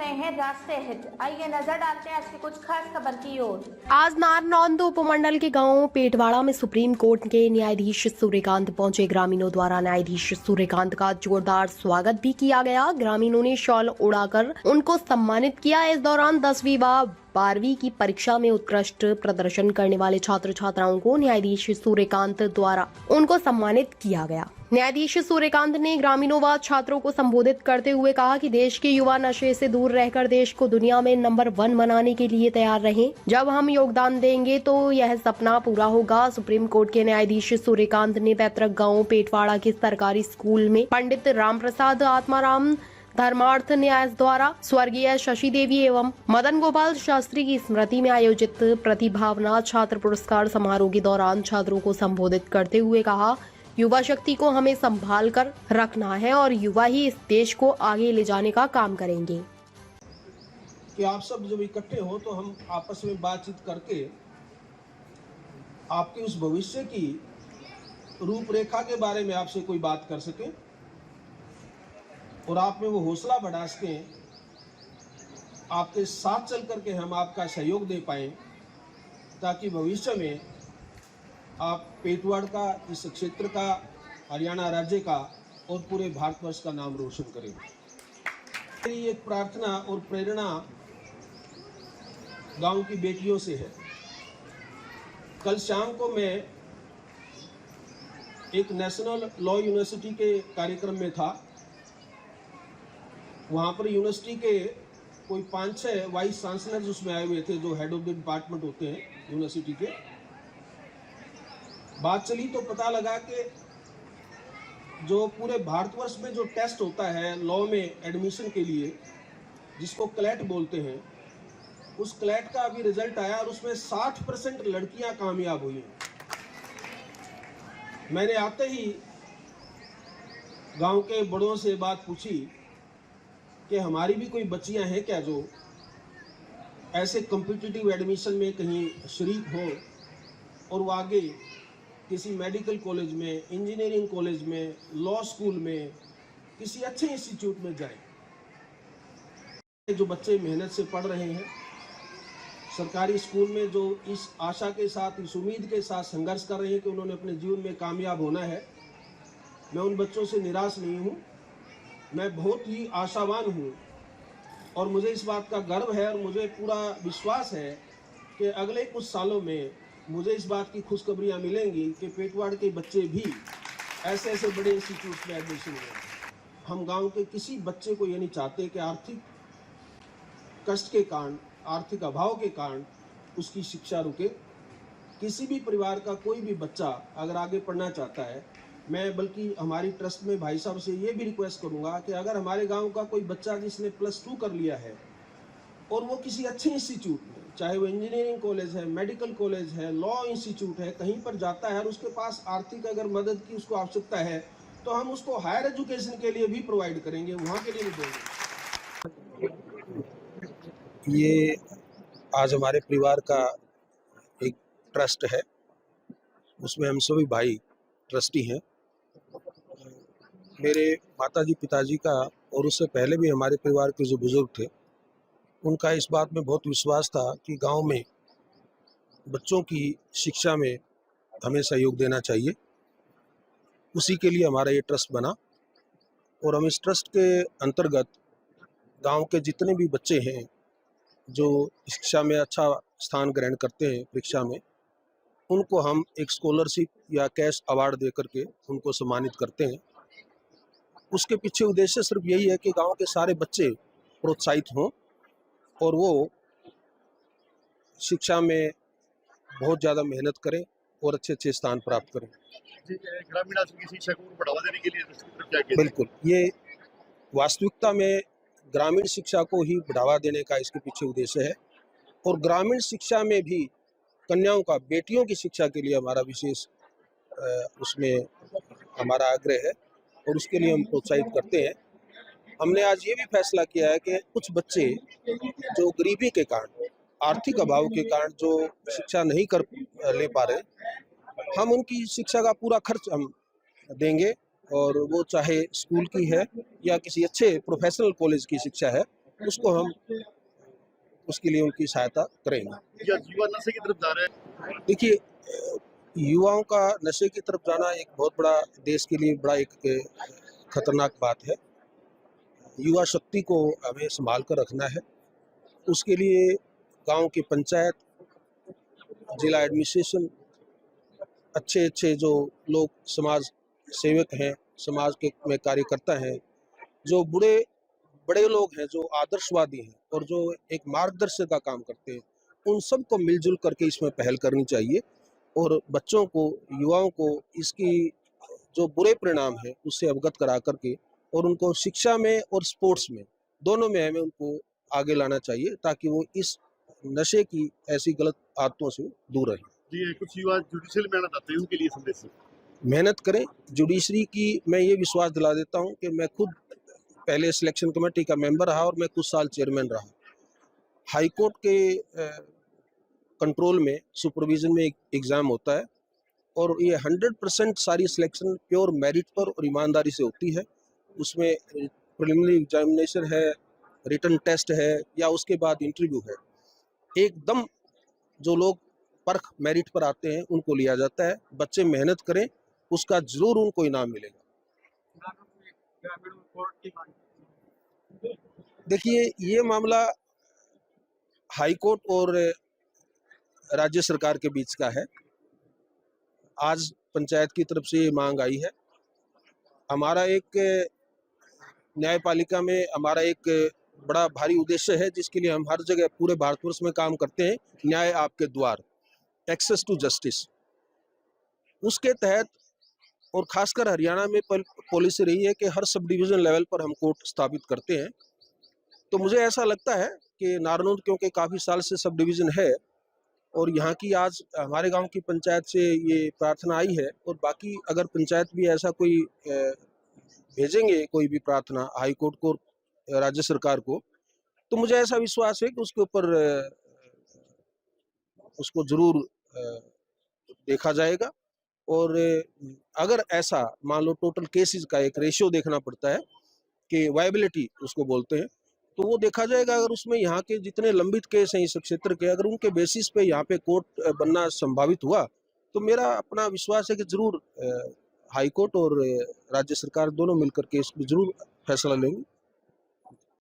रहे हैं राष्ट्रीय हित। आइए नजर डालते हैं आज की कुछ खास खबर की ओर। आज नारनौंद उपमंडल के गांव पेटवाड़ा में सुप्रीम कोर्ट के न्यायाधीश सूर्यकांत पहुंचे। ग्रामीणों द्वारा न्यायाधीश सूर्यकांत का जोरदार स्वागत भी किया गया। ग्रामीणों ने शॉल उड़ाकर उनको सम्मानित किया। इस दौरान 10वीं व 12वीं की परीक्षा में उत्कृष्ट प्रदर्शन करने वाले छात्र छात्राओं को न्यायाधीश सूर्यकांत द्वारा उनको सम्मानित किया गया। न्यायाधीश सूर्यकांत ने ग्रामीणों व छात्रों को संबोधित करते हुए कहा कि देश के युवा नशे से दूर रहकर देश को दुनिया में नंबर 1 बनाने के लिए तैयार रहें। जब हम योगदान देंगे तो यह सपना पूरा होगा। सुप्रीम कोर्ट के न्यायाधीश सूर्यकांत ने पैतृक गांव पेटवाड़ा के सरकारी स्कूल में पंडित राम प्रसाद आत्माराम धर्मार्थ न्यास द्वारा स्वर्गीय शशि देवी एवं मदन गोपाल शास्त्री की स्मृति में आयोजित प्रतिभावना छात्र पुरस्कार समारोह के दौरान छात्रों को संबोधित करते हुए कहा, युवा शक्ति को हमें संभाल कर रखना है और युवा ही इस देश को आगे ले जाने का काम करेंगे। कि आप सब जब इकट्ठे हो तो हम आपस में बातचीत करके आपके उस भविष्य की रूपरेखा के बारे में आपसे कोई बात कर सके और आप में वो हौसला बढ़ा सकें, आपके साथ चल करके हम आपका सहयोग दे पाएं, ताकि भविष्य में आप पेटवाड़ का, इस क्षेत्र का, हरियाणा राज्य का और पूरे भारतवर्ष का नाम रोशन करें। मेरी एक प्रार्थना और प्रेरणा गांव की बेटियों से है। कल शाम को मैं एक नेशनल लॉ यूनिवर्सिटी के कार्यक्रम में था। वहाँ पर यूनिवर्सिटी के कोई 5-6 वाइस चांसलर्स उसमें आए हुए थे, जो हेड ऑफ द डिपार्टमेंट होते हैं यूनिवर्सिटी के। बात चली तो पता लगा कि जो पूरे भारतवर्ष में जो टेस्ट होता है लॉ में एडमिशन के लिए, जिसको क्लैट बोलते हैं, उस क्लैट का अभी रिजल्ट आया और उसमें 60% लड़कियां कामयाब हुई हैं। मैंने आते ही गांव के बड़ों से बात पूछी कि हमारी भी कोई बच्चियां हैं क्या जो ऐसे कॉम्पिटिटिव एडमिशन में कहीं शरीक हो और वो आगे किसी मेडिकल कॉलेज में, इंजीनियरिंग कॉलेज में, लॉ स्कूल में, किसी अच्छे इंस्टीट्यूट में जाए। जो बच्चे मेहनत से पढ़ रहे हैं सरकारी स्कूल में, जो इस आशा के साथ, इस उम्मीद के साथ संघर्ष कर रहे हैं कि उन्होंने अपने जीवन में कामयाब होना है, मैं उन बच्चों से निराश नहीं हूँ। मैं बहुत ही आशावान हूँ और मुझे इस बात का गर्व है और मुझे पूरा विश्वास है कि अगले कुछ सालों में मुझे इस बात की खुशखबरियाँ मिलेंगी कि पेटवाड़ के बच्चे भी ऐसे ऐसे बड़े इंस्टीट्यूट में एडमिशन लें। हम गांव के किसी बच्चे को ये नहीं चाहते कि आर्थिक कष्ट के कारण, आर्थिक अभाव के कारण उसकी शिक्षा रुके। किसी भी परिवार का कोई भी बच्चा अगर आगे पढ़ना चाहता है, मैं बल्कि हमारी ट्रस्ट में भाई साहब से ये भी रिक्वेस्ट करूंगा कि अगर हमारे गांव का कोई बच्चा जिसने +2 कर लिया है और वो किसी अच्छे इंस्टीट्यूट में, चाहे वो इंजीनियरिंग कॉलेज है, मेडिकल कॉलेज है, लॉ इंस्टीट्यूट है, कहीं पर जाता है और उसके पास आर्थिक अगर मदद की उसको आवश्यकता है तो हम उसको हायर एजुकेशन के लिए भी प्रोवाइड करेंगे, वहाँ के लिए नहीं देंगे। ये आज हमारे परिवार का एक ट्रस्ट है, उसमें हम सभी भाई ट्रस्टी हैं। मेरे माताजी पिताजी का और उससे पहले भी हमारे परिवार के जो बुजुर्ग थे, उनका इस बात में बहुत विश्वास था कि गांव में बच्चों की शिक्षा में हमें सहयोग देना चाहिए। उसी के लिए हमारा ये ट्रस्ट बना और हम इस ट्रस्ट के अंतर्गत गांव के जितने भी बच्चे हैं जो शिक्षा में अच्छा स्थान ग्रहण करते हैं परीक्षा में, उनको हम एक स्कॉलरशिप या कैश अवार्ड दे करके उनको सम्मानित करते हैं। उसके पीछे उद्देश्य सिर्फ यही है कि गांव के सारे बच्चे प्रोत्साहित हों और वो शिक्षा में बहुत ज़्यादा मेहनत करें और अच्छे अच्छे स्थान प्राप्त करें। ग्रामीण की शिक्षा को बढ़ावा देने के लिए क्या किया? बिल्कुल, ये वास्तविकता में ग्रामीण शिक्षा को ही बढ़ावा देने का इसके पीछे उद्देश्य है और ग्रामीण शिक्षा में भी कन्याओं का, बेटियों की शिक्षा के लिए हमारा विशेष उसमें हमारा आग्रह है और उसके लिए हम प्रोत्साहित करते हैं। हमने आज ये भी फैसला किया है कि कुछ बच्चे जो गरीबी के कारण, आर्थिक अभाव के कारण जो शिक्षा नहीं कर ले पा रहे, हम उनकी शिक्षा का पूरा खर्च हम देंगे और वो चाहे स्कूल की है या किसी अच्छे प्रोफेशनल कॉलेज की शिक्षा है, उसको हम उसके लिए उनकी सहायता करेंगे। या युवा नशे की तरफ जा रहे हैं? देखिए, युवाओं का नशे की तरफ जाना एक बहुत बड़ा देश के लिए बड़ा एक खतरनाक बात है। युवा शक्ति को हमें संभाल कर रखना है। उसके लिए गांव की पंचायत, जिला एडमिनिस्ट्रेशन, अच्छे अच्छे जो लोग समाज सेवक हैं, समाज के में कार्यकर्ता हैं, जो बड़े लोग हैं, जो आदर्शवादी हैं और जो एक मार्गदर्शक का काम करते हैं, उन सबको मिलजुल करके इसमें पहल करनी चाहिए और बच्चों को, युवाओं को इसकी जो बुरे परिणाम है उससे अवगत करा करके और उनको शिक्षा में और स्पोर्ट्स में दोनों में हमें उनको आगे लाना चाहिए ताकि वो इस नशे की ऐसी गलत आदतों से दूर रहें। जी, कुछ युवा जुडिशियल में आना चाहते हैं, उनके लिए संदेश है? मेहनत करें। जुडिशरी की मैं ये विश्वास दिला देता हूँ कि मैं खुद पहले सिलेक्शन कमेटी का मेंबर रहा और मैं कुछ साल चेयरमैन रहा। हाई कोर्ट के कंट्रोल में, सुपरविजन में एक एग्ज़ाम होता है और ये 100% सारी सिलेक्शन प्योर मेरिट पर और ईमानदारी से होती है। उसमें प्रिलिमिनरी एग्जामिनेशन है, रिटन टेस्ट है या उसके बाद इंटरव्यू है। एकदम जो लोग परख मेरिट पर आते हैं उनको लिया जाता है। बच्चे मेहनत करें, उसका जरूर उनको इनाम मिलेगा। देखिए, ये मामला हाई कोर्ट और राज्य सरकार के बीच का है। आज पंचायत की तरफ से ये मांग आई है। हमारा एक न्यायपालिका में हमारा एक बड़ा भारी उद्देश्य है जिसके लिए हम हर जगह पूरे भारतवर्ष में काम करते हैं। न्याय आपके द्वार, एक्सेस टू जस्टिस। उसके तहत और खासकर हरियाणा में पॉलिसी रही है कि हर सब डिवीजन लेवल पर हम कोर्ट स्थापित करते हैं। तो मुझे ऐसा लगता है कि नारनौंद क्योंकि काफ़ी साल से सब डिवीज़न है और यहाँ की आज हमारे गांव की पंचायत से ये प्रार्थना आई है और बाकी अगर पंचायत भी ऐसा कोई भेजेंगे कोई भी प्रार्थना हाई कोर्ट को, राज्य सरकार को, तो मुझे ऐसा विश्वास है कि उसके ऊपर उसको जरूर देखा जाएगा। और अगर ऐसा मान लो टोटल केसेस का एक रेशियो देखना पड़ता है कि वायबिलिटी उसको बोलते हैं, तो वो देखा जाएगा। अगर उसमें यहाँ के जितने लंबित केस हैं इस क्षेत्र के, अगर उनके बेसिस पे यहाँ पे कोर्ट बनना संभावित हुआ तो मेरा अपना विश्वास है कि जरूर हाई कोर्ट और राज्य सरकार दोनों मिलकर के इस पर जरूर फैसला लेंगे।